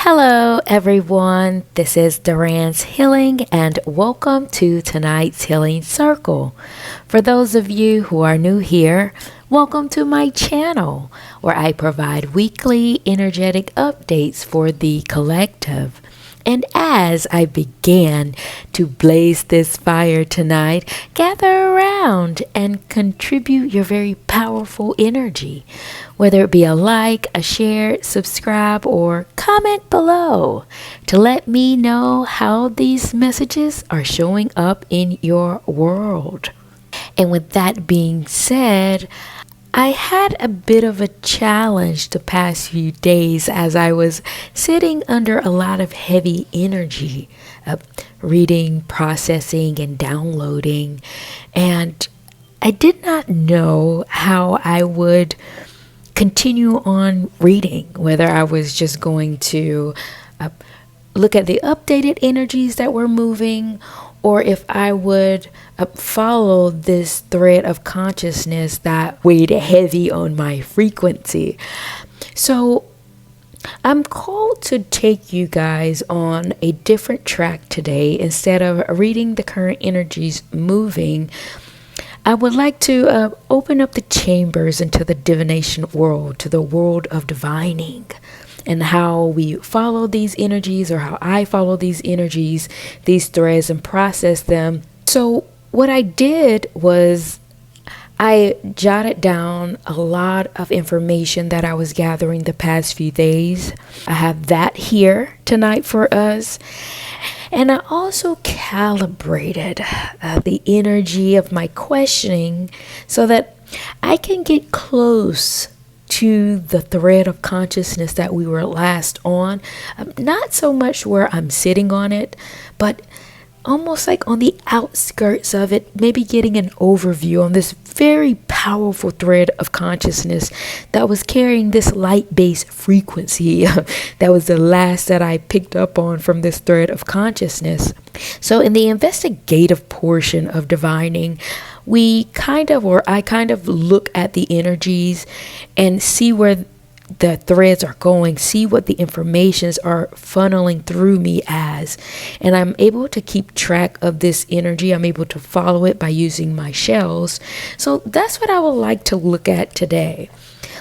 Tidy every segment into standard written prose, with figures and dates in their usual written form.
Hello, everyone. This is Duran's Healing, and welcome to tonight's Healing Circle. For those of you who are new here, welcome to my channel, where I provide weekly energetic updates for the collective. And as I began to blaze this fire tonight, gather around and contribute your very powerful energy. Whether it be a like, a share, subscribe, or comment below to let me know how these messages are showing up in your world. And with that being said, I had a bit of a challenge the past few days as I was sitting under a lot of heavy energy, reading, processing, and downloading. And I did not know how I would continue on reading, whether I was just going to look at the updated energies that were moving, or if I would follow this thread of consciousness that weighed heavy on my frequency. So I'm called to take you guys on a different track today. Instead of reading the current energies moving, I would like to open up the chambers into the divination world, to the world of divining, and how we follow these energies, or how I follow these energies, these threads, and process them. So what I did was I jotted down a lot of information that I was gathering the past few days. I have that here tonight for us. And I also calibrated the energy of my questioning so that I can get close to the thread of consciousness that we were last on. Not so much where I'm sitting on it, but almost like on the outskirts of it, maybe getting an overview on this very powerful thread of consciousness that was carrying this light-based frequency. That was the last that I picked up on from this thread of consciousness. So in the investigative portion of divining, I kind of look at the energies and see where the threads are going, see what the informations are funneling through me as, and I'm able to keep track of this energy. I'm able to follow it by using my shells. So that's what I would like to look at today.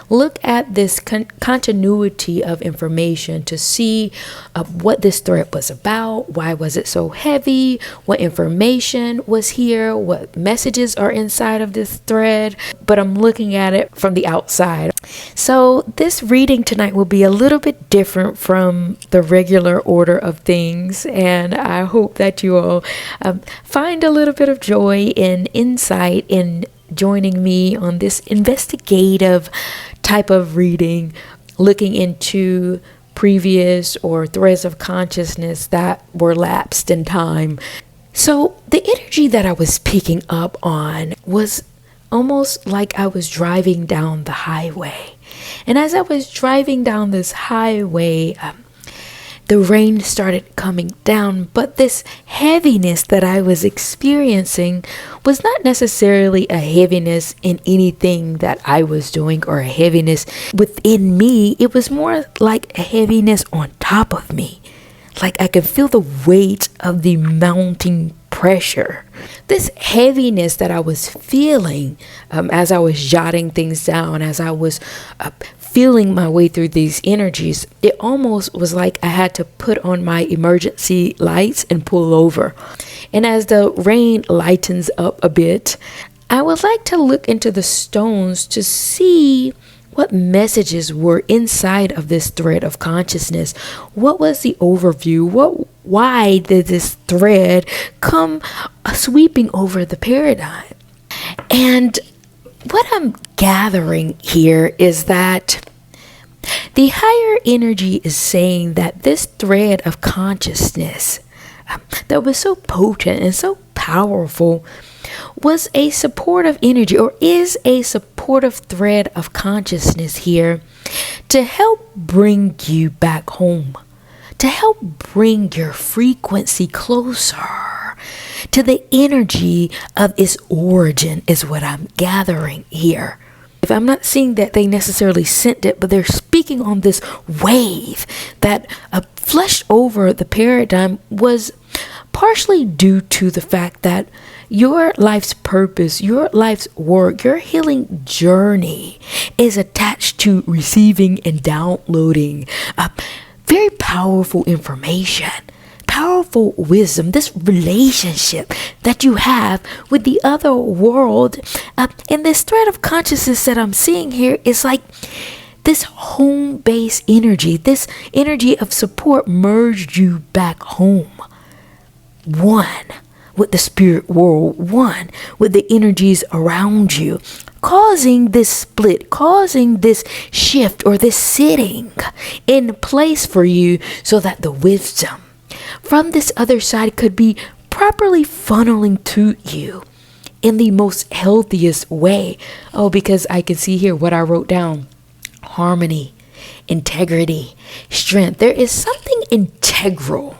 Look at this continuity of information to see what this thread was about. Why was it so heavy? What information was here? What messages are inside of this thread? But I'm looking at it from the outside. So this reading tonight will be a little bit different from the regular order of things. And I hope that you all find a little bit of joy and insight in joining me on this investigative type of reading, looking into previous or threads of consciousness that were lapsed in time. So the energy that I was picking up on was almost like I was driving down the highway. And as I was driving down this highway, the rain started coming down, but this heaviness that I was experiencing was not necessarily a heaviness in anything that I was doing or a heaviness within me. It was more like a heaviness on top of me. Like I could feel the weight of the mounting pressure. This heaviness that I was feeling as I was jotting things down, as I was feeling my way through these energies, it almost was like I had to put on my emergency lights and pull over. And as the rain lightens up a bit, I would like to look into the stones to see what messages were inside of this thread of consciousness. What was the overview? Why did this thread come sweeping over the paradigm? And what I'm gathering here is that the higher energy is saying that this thread of consciousness that was so potent and so powerful was a supportive energy, or is a supportive thread of consciousness here to help bring you back home, to help bring your frequency closer to the energy of its origin, is what I'm gathering here. If I'm not seeing that they necessarily sent it, but they're speaking on this wave that flushed over the paradigm was partially due to the fact that your life's purpose, your life's work, your healing journey is attached to receiving and downloading very powerful information, powerful wisdom, this relationship that you have with the other world. And this thread of consciousness that I'm seeing here is like this home-based energy, this energy of support merged you back home. One with the spirit world, one with the energies around you, causing this split, causing this shift or this sitting in place for you so that the wisdom from this other side could be properly funneling to you in the most healthiest way. Oh, because I can see here what I wrote down: harmony, integrity, strength. There is something integral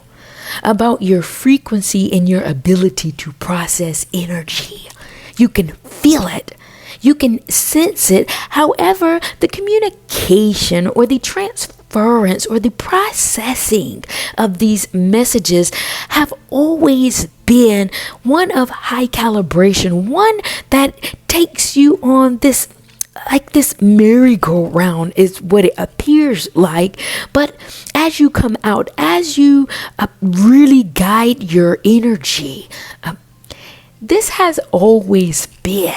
about your frequency and your ability to process energy. You can feel it. You can sense it. However, the communication or the transference or the processing of these messages have always been one of high calibration, one that takes you on this merry-go-round is what it appears like. But as you come out, as you really guide your energy, this has always been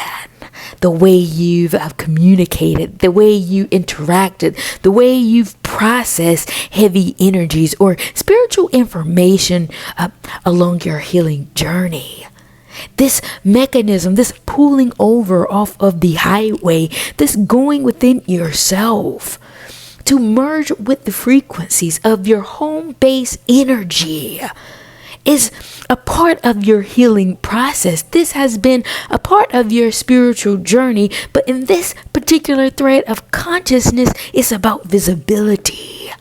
the way you've communicated, the way you interacted, the way you've processed heavy energies or spiritual information along your healing journey. This mechanism, this pulling over off of the highway, this going within yourself to merge with the frequencies of your home-based energy is a part of your healing process. This has been a part of your spiritual journey, but in this particular thread of consciousness, it's about visibility.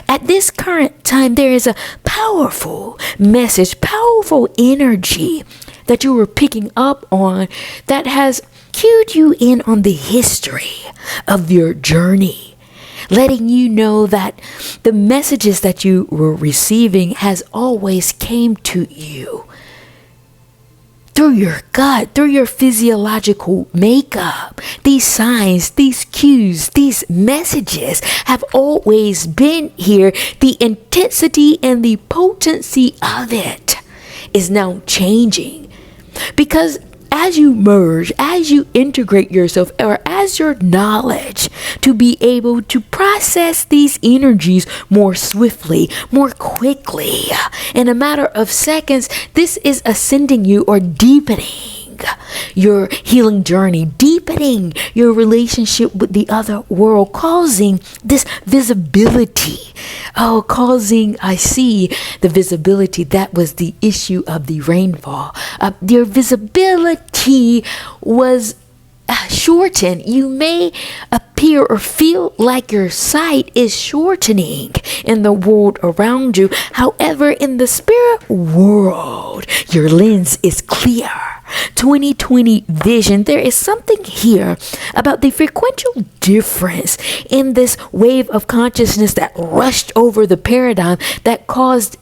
At this current time, there is a powerful message, powerful energy that you were picking up on that has cued you in on the history of your journey, letting you know that the messages that you were receiving has always came to you through your gut, through your physiological makeup. These signs, these cues, these messages have always been here. The intensity and the potency of it is now changing, because as you merge, as you integrate yourself, or as your knowledge to be able to process these energies more swiftly, more quickly, in a matter of seconds, this is ascending you or deepening your healing journey, deepening your relationship with the other world, causing this visibility. Oh, causing, I see the visibility. That was the issue of the rainfall. Your visibility was shortened. You may appear or feel like your sight is shortening in the world around you. However, in the spirit world, your lens is clear. 2020 vision. There is something here about the frequential difference in this wave of consciousness that rushed over the paradigm that caused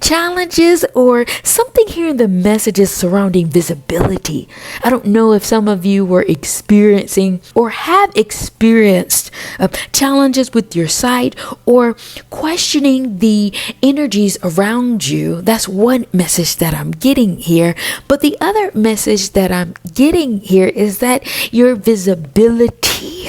challenges, or something here in the messages surrounding visibility. I don't know if some of you were experiencing or have experienced challenges with your sight or questioning the energies around you. That's one message that I'm getting here. But the other message that I'm getting here is that your visibility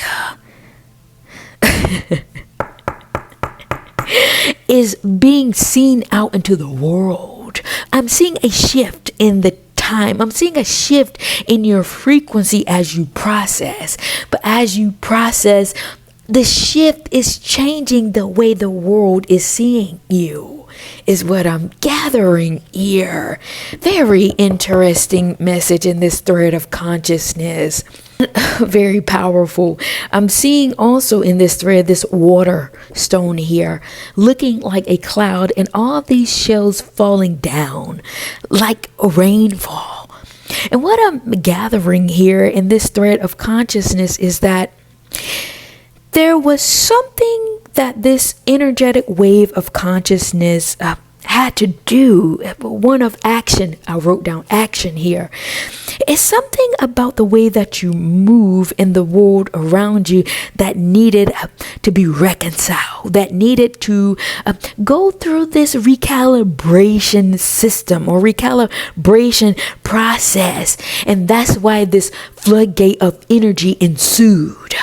is being seen out into the world. I'm seeing a shift in the time. I'm seeing a shift in your frequency as you process. But as you process, the shift is changing the way the world is seeing you, is what I'm gathering here. Very interesting message in this thread of consciousness. Very powerful. I'm seeing also in this thread this water stone here looking like a cloud, and all of these shells falling down like a rainfall. And what I'm gathering here in this thread of consciousness is that there was something that this energetic wave of consciousness had to do, one of action, I wrote down action here, is something about the way that you move in the world around you that needed to be reconciled, that needed to go through this recalibration system or recalibration process. And that's why this floodgate of energy ensued.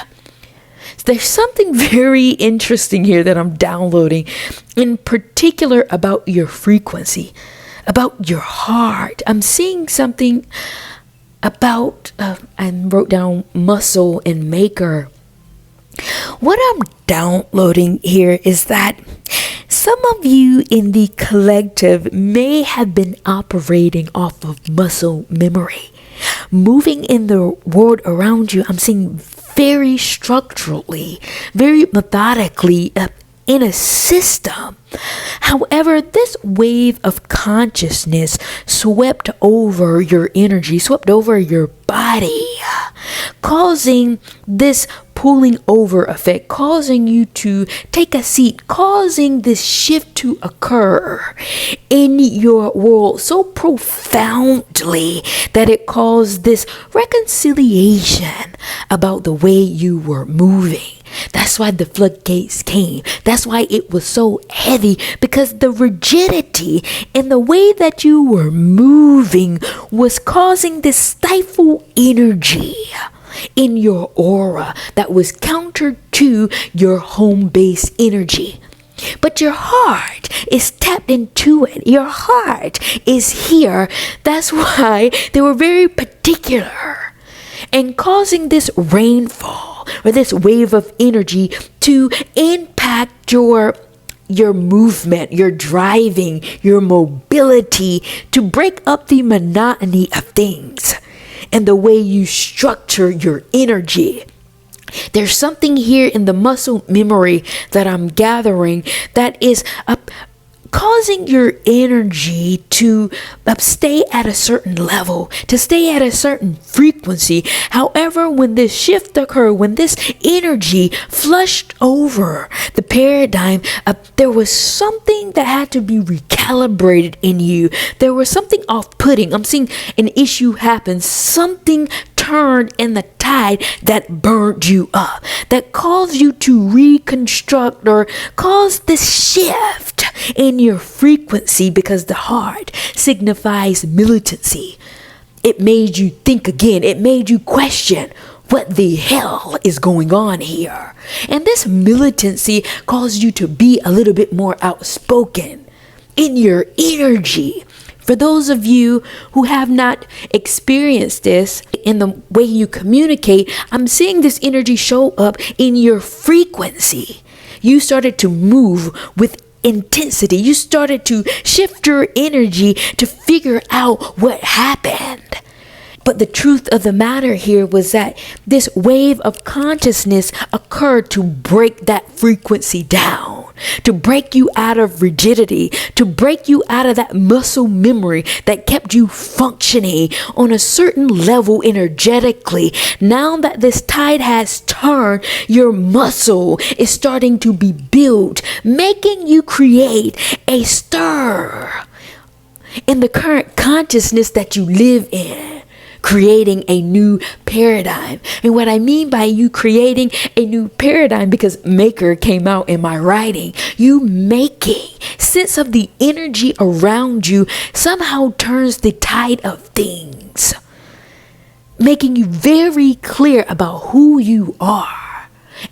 There's something very interesting here that I'm downloading, in particular about your frequency, about your heart. I'm seeing something about, I wrote down muscle and maker. What I'm downloading here is that some of you in the collective may have been operating off of muscle memory. Moving in the world around you, I'm seeing very structurally, very methodically in a system. However, this wave of consciousness swept over your energy, swept over your body, causing this pulling over effect, causing you to take a seat, causing this shift to occur in your world so profoundly that it caused this reconciliation about the way you were moving. That's why the floodgates came. That's why it was so heavy, because the rigidity in the way that you were moving was causing this stifled energy in your aura that was counter to your home base energy. But your heart is tapped into it. Your heart is here. That's why they were very particular and causing this rainfall or this wave of energy to impact your movement, your driving, your mobility, to break up the monotony of things and the way you structure your energy. There's something here in the muscle memory that I'm gathering that is causing your energy to stay at a certain level, to stay at a certain frequency. However, when this shift occurred, when this energy flushed over the paradigm, there was something that had to be recalibrated in you. There was something off-putting. I'm seeing an issue happen. Something turned in the tide that burned you up, that caused you to reconstruct or cause this shift in your frequency, because the heart signifies militancy. It made you think again. It made you question what the hell is going on here. And this militancy caused you to be a little bit more outspoken in your energy. For those of you who have not experienced this in the way you communicate, I'm seeing this energy show up in your frequency. You started to move with intensity. You started to shift your energy to figure out what happened. But the truth of the matter here was that this wave of consciousness occurred to break that frequency down, to break you out of rigidity, to break you out of that muscle memory that kept you functioning on a certain level energetically. Now that this tide has turned, your muscle is starting to be built, making you create a stir in the current consciousness that you live in, creating a new paradigm. And what I mean by you creating a new paradigm, because maker came out in my writing, you making sense of the energy around you somehow turns the tide of things, making you very clear about who you are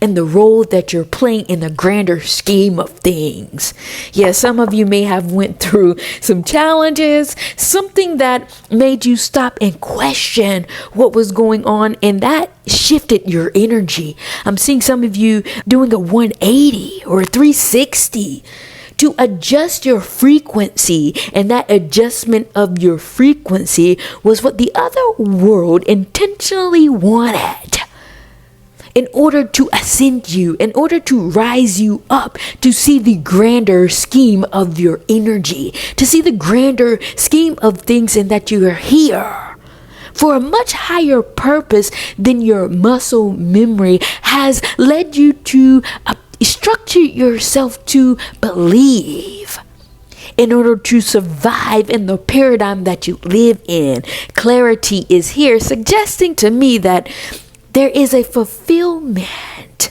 and the role that you're playing in the grander scheme of things. Yeah, some of you may have went through some challenges, something that made you stop and question what was going on, and that shifted your energy. I'm seeing some of you doing a 180 or a 360 to adjust your frequency, and that adjustment of your frequency was what the other world intentionally wanted. In order to ascend you, in order to rise you up, to see the grander scheme of your energy, to see the grander scheme of things, and that you are here for a much higher purpose than your muscle memory has led you to structure yourself to believe in order to survive in the paradigm that you live in. Clarity is here, suggesting to me that there is a fulfillment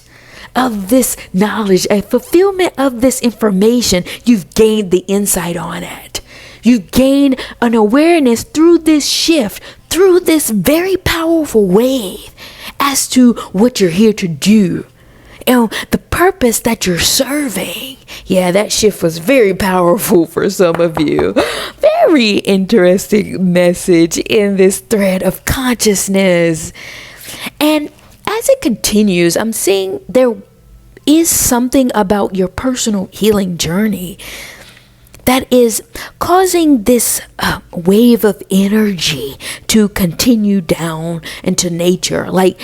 of this knowledge, a fulfillment of this information. You've gained the insight on it. You've gained an awareness through this shift, through this very powerful wave as to what you're here to do. And the purpose that you're serving. Yeah, that shift was very powerful for some of you. Very interesting message in this thread of consciousness. And as it continues, I'm seeing there is something about your personal healing journey that is causing this wave of energy to continue down into nature. Like,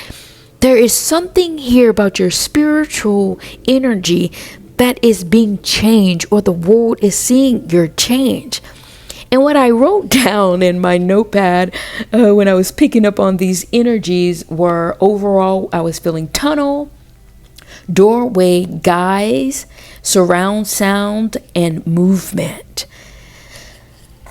there is something here about your spiritual energy that is being changed, or the world is seeing your change. And what I wrote down in my notepad when I was picking up on these energies were, overall, I was feeling tunnel, doorway, guise, surround sound, and movement.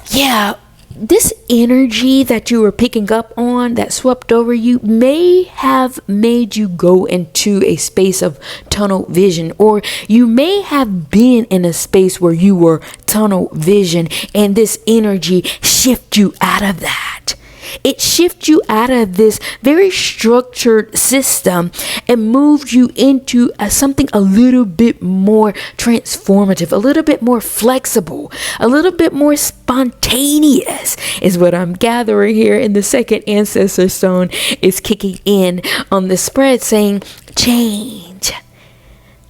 Yeah, this energy that you were picking up on that swept over you may have made you go into a space of tunnel vision, or you may have been in a space where you were tunnel vision, and this energy shift you out of that. It shifts you out of this very structured system and moves you into something a little bit more transformative, a little bit more flexible, a little bit more spontaneous is what I'm gathering here. And the second ancestor stone is kicking in on the spread, saying change.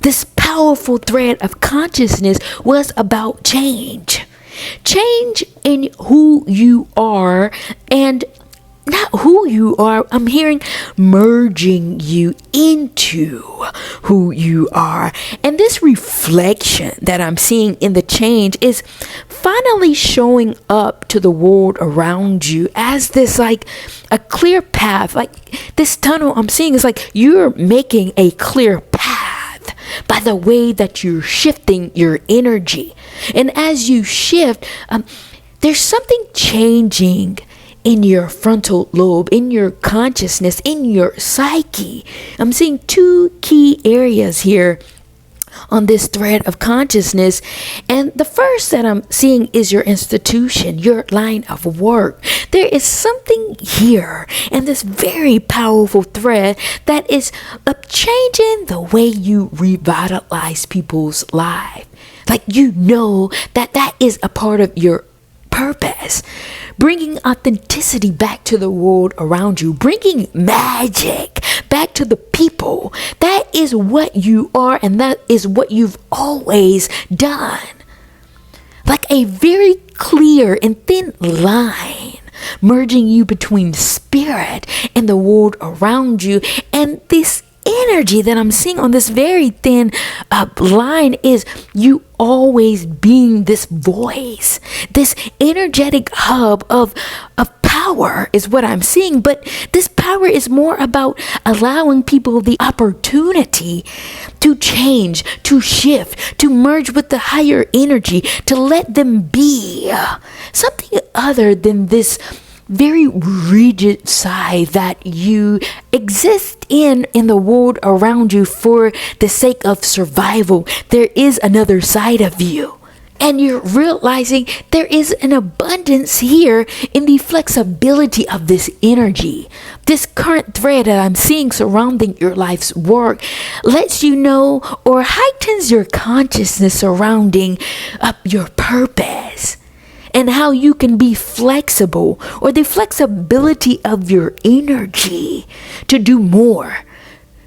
This powerful thread of consciousness was about change. Change in who you are, and not who you are. I'm hearing merging you into who you are. And this reflection that I'm seeing in the change is finally showing up to the world around you as this, like, a clear path. Like, this tunnel I'm seeing is like you're making a clear path by the way that you're shifting your energy. And as you shift, there's something changing in your frontal lobe, in your consciousness, in your psyche. I'm seeing two key areas here on this thread of consciousness. And the first that I'm seeing is your institution, your line of work. There is something here in this very powerful thread that is changing the way you revitalize people's lives. Like, you know that is a part of your purpose. Bringing authenticity back to the world around you, bringing magic back to the people. That is what you are, and that is what you've always done. Like a very clear and thin line merging you between spirit and the world around you. And this energy that I'm seeing on this very thin line is you always being this voice, this energetic hub of power is what I'm seeing. But this power is more about allowing people the opportunity to change, to shift, to merge with the higher energy, to let them be something other than this very rigid side that you exist in the world around you for the sake of survival. There is another side of you, and you're realizing there is an abundance here in the flexibility of this energy. This current thread that I'm seeing surrounding your life's work lets you know, or heightens your consciousness surrounding your purpose, and how you can be flexible, or the flexibility of your energy to do more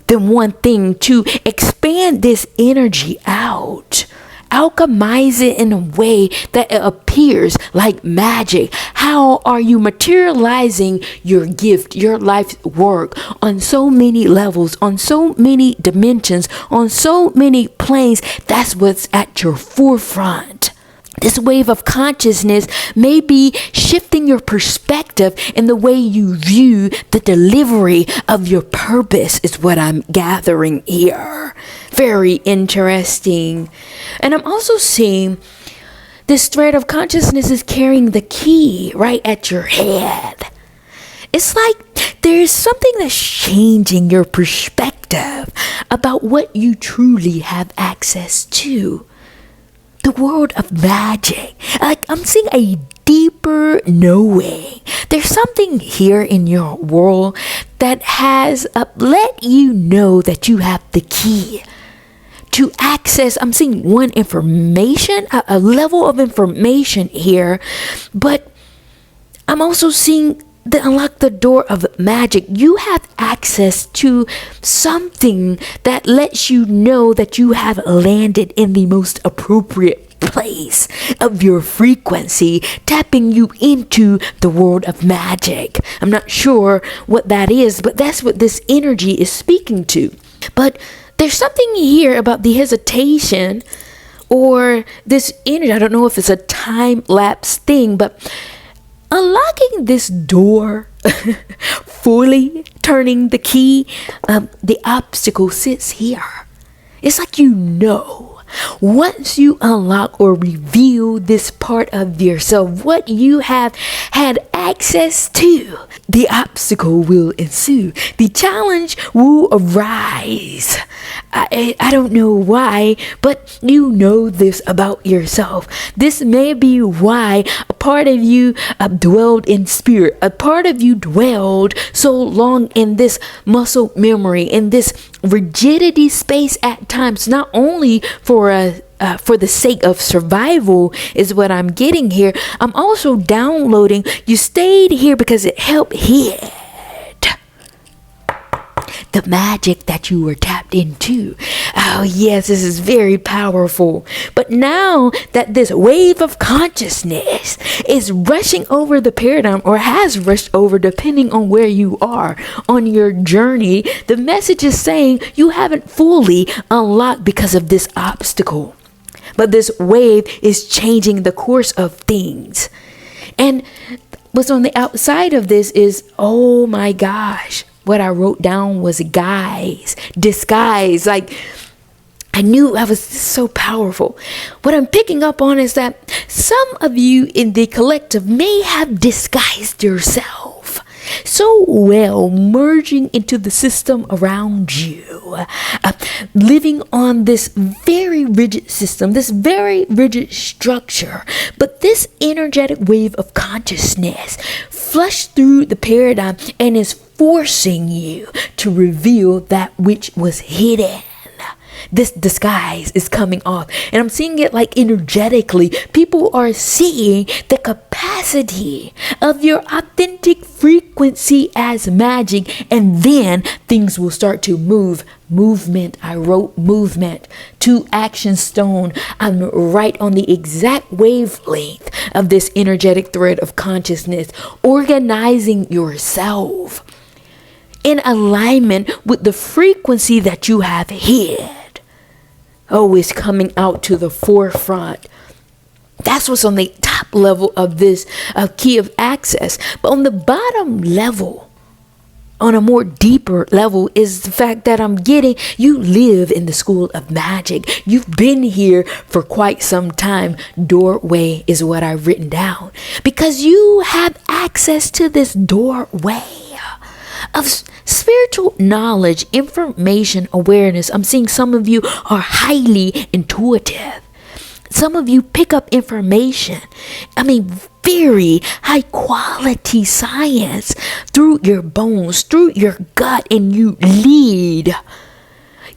than one thing, to expand this energy out, alchemize it in a way that it appears like magic. How are you materializing your gift, your life's work on so many levels, on so many dimensions, on so many planes? That's what's at your forefront. This wave of consciousness may be shifting your perspective in the way you view the delivery of your purpose, is what I'm gathering here. Very interesting. And I'm also seeing this thread of consciousness is carrying the key right at your head. It's like there's something that's changing your perspective about what you truly have access to. The world of magic. Like, I'm seeing a deeper knowing. There's something here in your world that has let you know that you have the key to access. I'm seeing one information, a level of information here, but I'm also seeing to unlock the door of magic. You have access to something that lets you know that you have landed in the most appropriate place of your frequency, tapping you into the world of magic. I'm not sure what that is, but that's what this energy is speaking to. But there's something here about the hesitation or this energy. I don't know if it's a time lapse thing, but unlocking this door, fully turning the key, the obstacle sits here. It's like, once you unlock or reveal this part of yourself, what you have had access to, the obstacle will ensue. The challenge will arise. I don't know why, but you know this about yourself. This may be why a part of you dwelled in spirit. A part of you dwelled so long in this muscle memory, in this rigidity space at times, not only for the sake of survival is what I'm getting here. I'm also downloading. You stayed here because it helped hid the magic that you were tapped into. Oh yes, this is very powerful. But now that this wave of consciousness is rushing over the paradigm, or has rushed over depending on where you are on your journey, the message is saying you haven't fully unlocked because of this obstacle. But this wave is changing the course of things. And what's on the outside of this is, oh my gosh, what I wrote down was disguise. Like, I knew I was so powerful. What I'm picking up on is that some of you in the collective may have disguised yourself so well, merging into the system around you, living on this very rigid system, this very rigid structure. But this energetic wave of consciousness flushed through the paradigm and is forcing you to reveal that which was hidden. This disguise is coming off, and I'm seeing it like energetically. People are seeing the capacity of your authentic frequency as magic, and then things will start to move. Movement. I wrote movement. To action stone. I'm right on the exact wavelength of this energetic thread of consciousness, organizing yourself in alignment with the frequency that you have hid. Always coming out to the forefront. That's what's on the top level of this key of access. But on the bottom level, on a more deeper level, is the fact that I'm getting, you live in the school of magic. You've been here for quite some time. Doorway is what I've written down. Because you have access to this doorway of spiritual knowledge, information, awareness. I'm seeing some of you are highly intuitive. Some of you pick up information. Very high quality science through your bones, through your gut, and you lead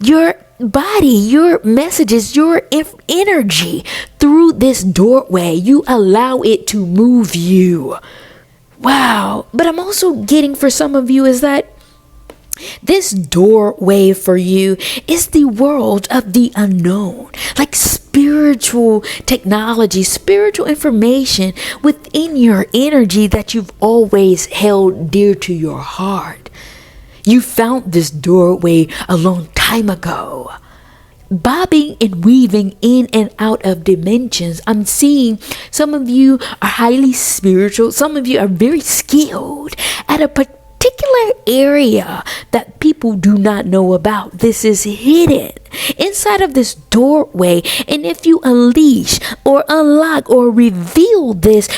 your body, your messages, your energy through this doorway. You allow it to move you. Wow. But I'm also getting, for some of you, is that this doorway for you is the world of the unknown, like spiritual technology, spiritual information within your energy that you've always held dear to your heart. You found this doorway a long time ago. bobbing and weaving in and out of dimensions. I'm seeing some of you are highly spiritual. Some of you are very skilled at a particular area that people do not know about. This is hidden inside of this doorway, and if you unleash or unlock or reveal this,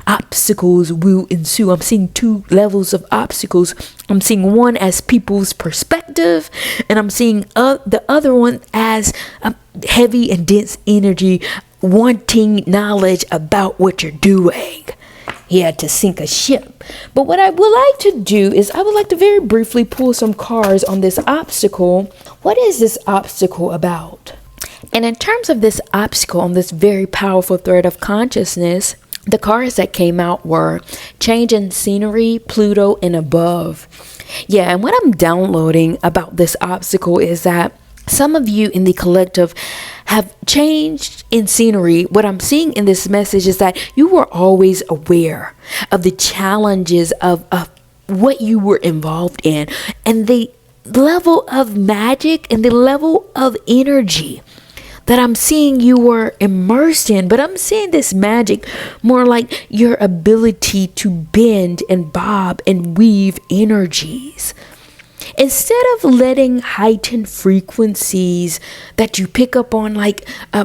obstacles will ensue. I'm seeing two levels of obstacles. I'm seeing one as people's perspective, and I'm seeing the other one as heavy and dense energy wanting knowledge about what you're doing. He had to sink a ship. But what I would like to do is I would like to very briefly pull some cards on this obstacle. What is this obstacle about? And in terms of this obstacle on this very powerful thread of consciousness, the cards that came out were change in scenery, Pluto, and above. Yeah, and what I'm downloading about this obstacle is that some of you in the collective have changed in scenery. What I'm seeing in this message is that you were always aware of the challenges of what you were involved in and the level of magic and the level of energy that I'm seeing you were immersed in. But I'm seeing this magic more like your ability to bend and bob and weave energies. Instead of letting heightened frequencies that you pick up on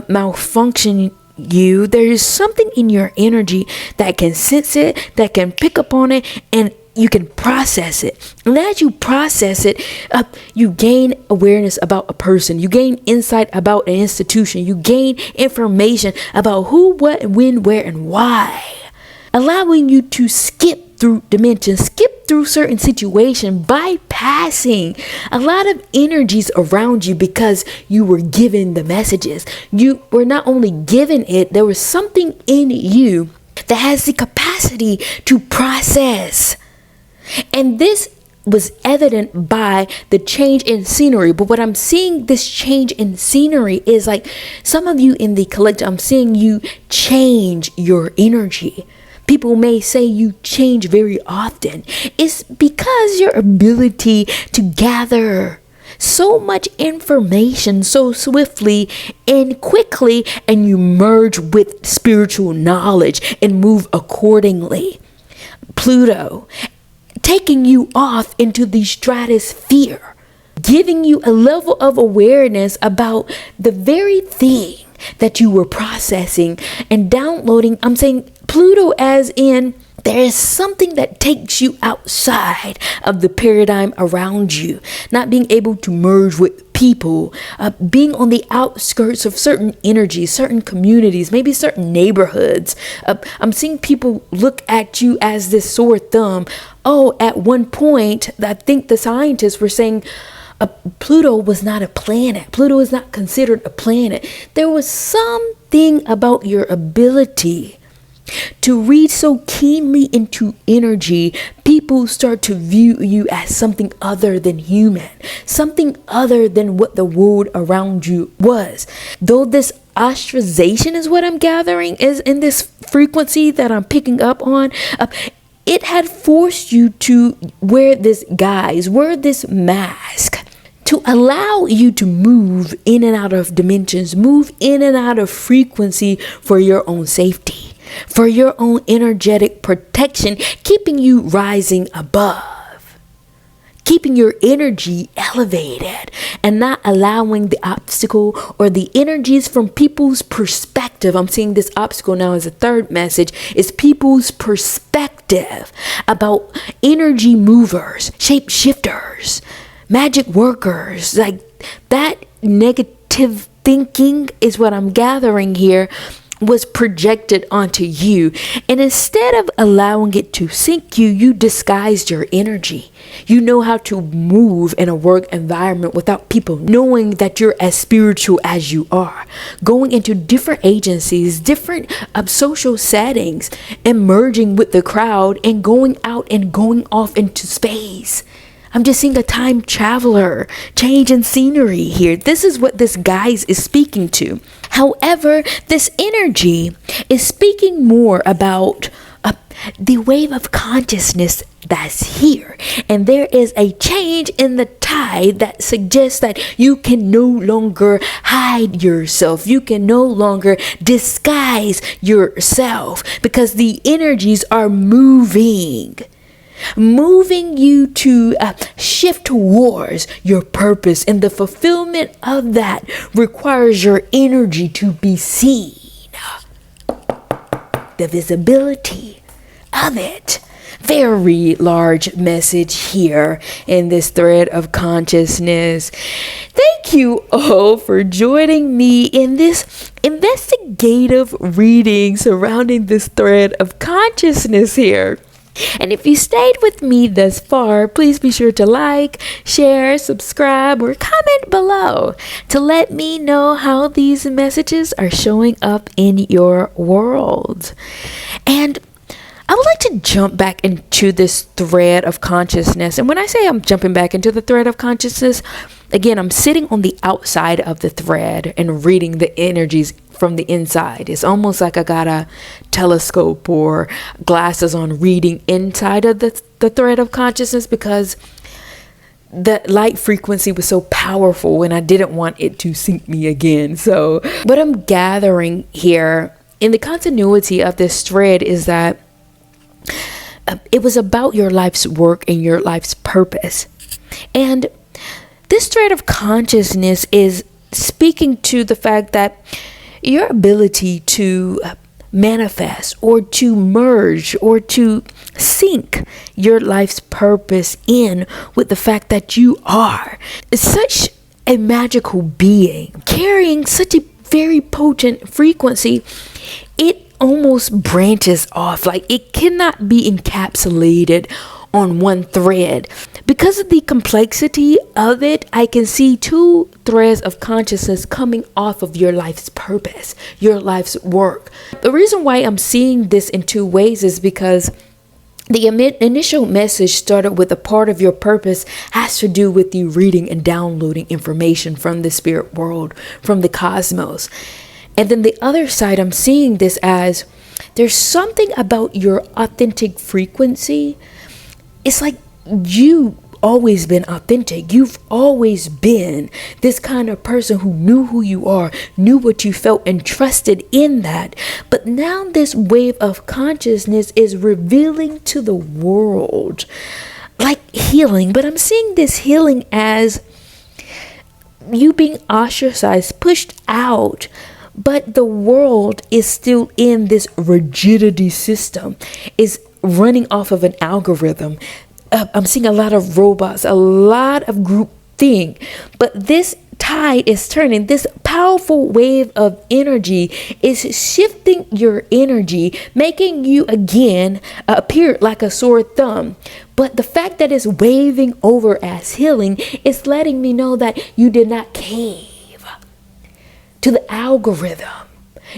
malfunction you, there is something in your energy that can sense it, that can pick up on it, and you can process it. And as you process it, you gain awareness about a person. You gain insight about an institution. You gain information about who, what, when, where, and why, allowing you to skip through dimensions, skip through certain situations, bypassing a lot of energies around you because you were given the messages. You were not only given it, there was something in you that has the capacity to process. And this was evident by the change in scenery. But what I'm seeing, this change in scenery is like some of you in the collective, I'm seeing you change your energy. People may say you change very often. It's because your ability to gather so much information so swiftly and quickly, and you merge with spiritual knowledge and move accordingly. Pluto, taking you off into the stratosphere, giving you a level of awareness about the very thing that you were processing and downloading. I'm saying Pluto as in there is something that takes you outside of the paradigm around you, not being able to merge with people, being on the outskirts of certain energies, certain communities, maybe certain neighborhoods. I'm seeing people look at you as this sore thumb. Oh, at one point, I think the scientists were saying Pluto was not a planet. Pluto is not considered a planet. There was something about your ability to read so keenly into energy. People start to view you as something other than human, something other than what the world around you was. Though this ostracization is what I'm gathering is in this frequency that I'm picking up on, it had forced you to wear this guise, wear this mask, to allow you to move in and out of dimensions, move in and out of frequency for your own safety, for your own energetic protection, keeping you rising above, keeping your energy elevated, and not allowing the obstacle or the energies from people's perspective. I'm seeing this obstacle now as a third message, is people's perspective about energy movers, shapeshifters, magic workers. Like that negative thinking is what I'm gathering here was projected onto you, and instead of allowing it to sink you, you disguised your energy. You know how to move in a work environment without people knowing that you're as spiritual as you are, going into different agencies, different social settings, and merging with the crowd and going out and going off into space. I'm just seeing a time traveler, change in scenery here. This is what this guise is speaking to. However, this energy is speaking more about the wave of consciousness that's here. And there is a change in the tide that suggests that you can no longer hide yourself. You can no longer disguise yourself because the energies are moving you to shift towards your purpose, and the fulfillment of that requires your energy to be seen. The visibility of it. Very large message here in this thread of consciousness. Thank you all for joining me in this investigative reading surrounding this thread of consciousness here. And if you stayed with me thus far, please be sure to like, share, subscribe, or comment below to let me know how these messages are showing up in your world. And I would like to jump back into this thread of consciousness. And when I say I'm jumping back into the thread of consciousness, again, I'm sitting on the outside of the thread and reading the energies from the inside. It's almost like I got a telescope or glasses on reading inside of the thread of consciousness, because the light frequency was so powerful and I didn't want it to sink me again. So what I'm gathering here in the continuity of this thread is that it was about your life's work and your life's purpose. And this thread of consciousness is speaking to the fact that your ability to manifest or to merge or to sync your life's purpose in with the fact that you are such a magical being carrying such a very potent frequency, it almost branches off. Like it cannot be encapsulated on one thread. Because of the complexity of it, I can see two threads of consciousness coming off of your life's purpose, your life's work. The reason why I'm seeing this in two ways is because the initial message started with a part of your purpose has to do with you reading and downloading information from the spirit world, from the cosmos. And then the other side, I'm seeing this as there's something about your authentic frequency. It's like you always been authentic. You've always been this kind of person who knew who you are, knew what you felt, and trusted in that. But now this wave of consciousness is revealing to the world like healing. But I'm seeing this healing as you being ostracized, pushed out. But the world is still in this rigidity system, is running off of an algorithm. I'm seeing a lot of robots, a lot of group think, but this tide is turning. This powerful wave of energy is shifting your energy, making you again appear like a sore thumb. But the fact that it's waving over as healing is letting me know that you did not cave to the algorithm.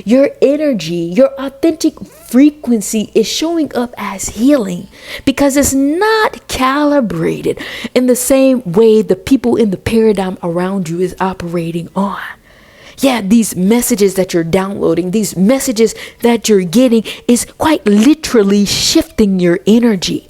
Your energy, your authentic frequency is showing up as healing because it's not calibrated in the same way the people in the paradigm around you is operating on. Yeah, these messages that you're downloading, these messages that you're getting is quite literally shifting your energy.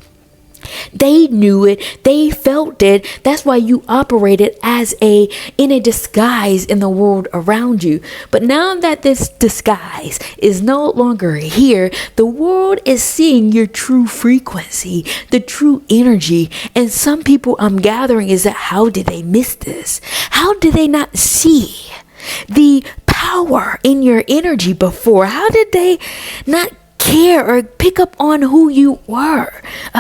They knew it, they felt it. That's why you operated in a disguise in the world around you. But now that this disguise is no longer here, the world is seeing your true frequency, the true energy. And some people I'm gathering is that how did they miss this? How did they not see the power in your energy before? How did they not care or pick up on who you were?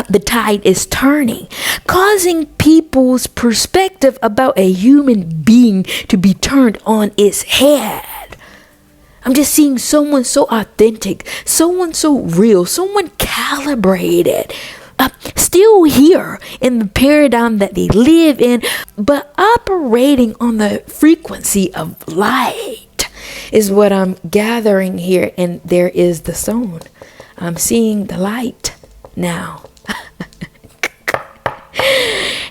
The tide is turning, causing people's perspective about a human being to be turned on its head. I'm just seeing someone so authentic, someone so real, someone calibrated, still here in the paradigm that they live in, but operating on the frequency of light is what I'm gathering here. And there is the zone. I'm seeing the light now.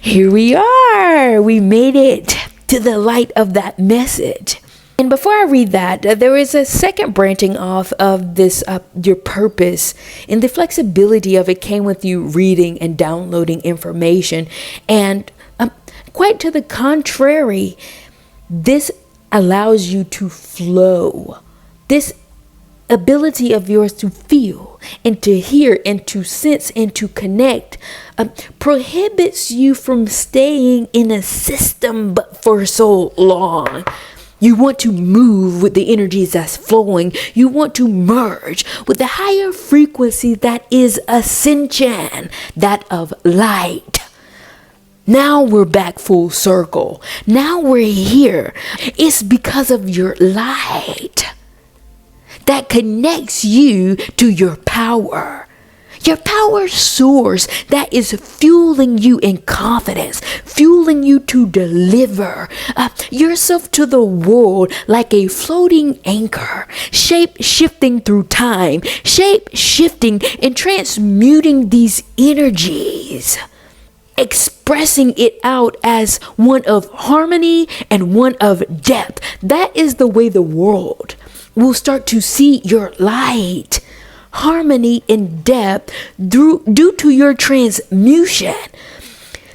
Here we are. We made it to the light of that message. And before I read that, there is a second branching off of this, your purpose, and the flexibility of it came with you reading and downloading information and Quite to the contrary, this allows you to flow. This ability of yours to feel and to hear and to sense and to connect prohibits you from staying in a system but for so long. You want to move with the energies that's flowing. You want to merge with the higher frequency that is ascension, that of light. Now we're back full circle. Now we're here. It's because of your light that connects you to your power. Your power source that is fueling you in confidence, fueling you to deliver yourself to the world like a floating anchor, shape shifting through time, shape shifting and transmuting these energies, expressing it out as one of harmony and one of depth. That is the way the world will start to see your light. Harmony and depth due to your transmutation.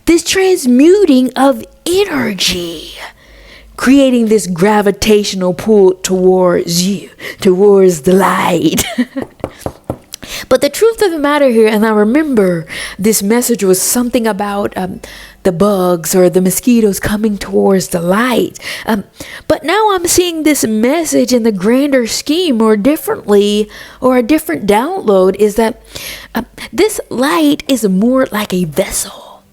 This transmuting of energy, creating this gravitational pull towards you, towards the light. But the truth of the matter here, and I remember this message was something about the bugs or the mosquitoes coming towards the light. But now I'm seeing this message in the grander scheme or differently, or a different download, is that this light is more like a vessel,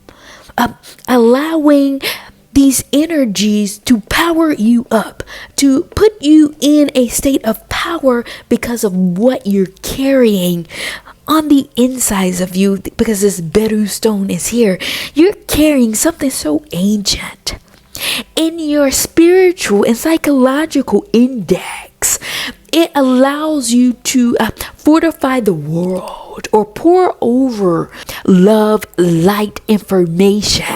allowing these energies to power you up, to put you in a state of power because of what you're carrying on the insides of you, because this Beru stone is here. You're carrying something so ancient. In your spiritual and psychological index, it allows you to fortify the world or pour over love, light, information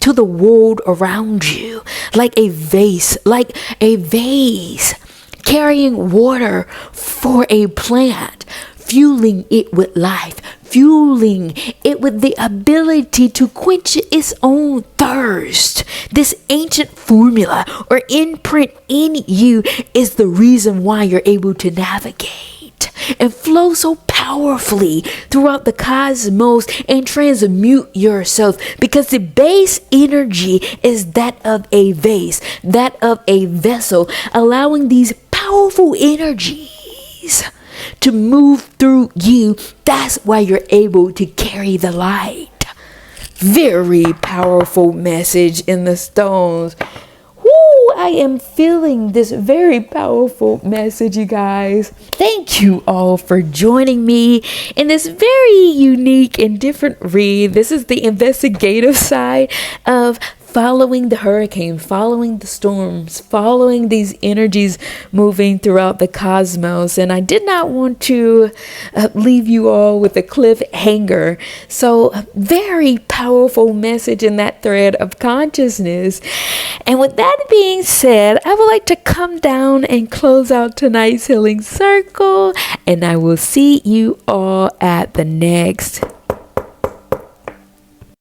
to the world around you, like a vase carrying water for a plant, fueling it with life, fueling it with the ability to quench its own thirst. This ancient formula or imprint in you is the reason why you're able to navigate and flow so powerfully throughout the cosmos and transmute yourself, because the base energy is that of a vase, that of a vessel, allowing these powerful energies to move through you. That's why you're able to carry the light. Very powerful message in the stones. Woo, I am feeling this very powerful message, you guys. Thank you all for joining me in this very unique and different read. This is the investigative side of following the hurricane, following the storms, following these energies moving throughout the cosmos. And I did not want to leave you all with a cliffhanger. So very powerful message in that thread of consciousness. And with that being said, I would like to come down and close out tonight's healing circle. And I will see you all at the next